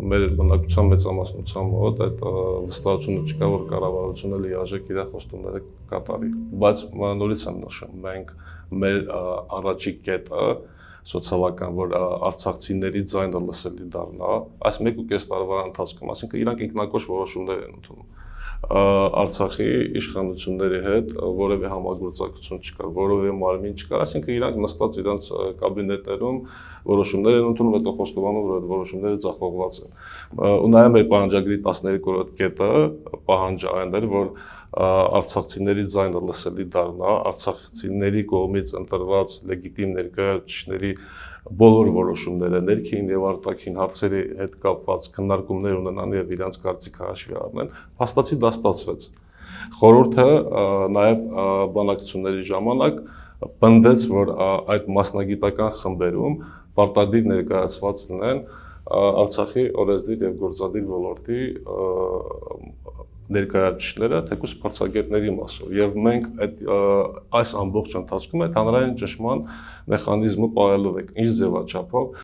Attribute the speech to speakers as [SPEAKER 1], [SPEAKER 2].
[SPEAKER 1] մեր բնակչության մեծամասնության մոտ այդ վստահությունը չկա, որ կառավարությունը լիարժեք իր խոստումները կատարի, բայց նորից եմ նշում, մենք մեր առաջի կետը սոցիալական, որ արցախցիների ձայնը լսելի դառնա, այս 1.5 տարվա ընթացքում, այսինքն իրանք ինքնակոչ որոշումներ են ընդունում։ Արցախի իշխանությունների հետ որևէ համագործակցություն չկա, որևէ մարմին չկա, այսինքն իրանք նստած իրենց կաբինետներում որոշումներ են ընդունում, հետո խոստովանում, որ այդ որոշումները ձախողված են։ Ու նաև մեր պահանջագրի 12-րդ կետը պահանջը այն էր, որ արցախցիների ձայնը լսելի դառնա, արցախցիների կողմից ընտրված լեգիտիմ ներկայացուցիչների բոլոր որոշումները, ներքին եւ արտաքին հարցերի հետ կապված քննարկումներ ունենան եւ իրենց կարծիքը հաշվի առնեն, փաստացի դա ստացվեց։ Խորհուրդը նաեւ բանակցությունների ժամանակ պնդեց, որ այդ մասնագիտական խմբերում պարտադիր ներկայացված լինեն Արցախի օրենսդիր եւ գործադիր ոլորտի ներկայացուցիչները, թեկուզ փորձագետների մասով, եւ մենք այս ամբողջ ընթացքում այդ հանրային ճնշման մեխանիզմը պահելով ենք, ինչ ձևաչափով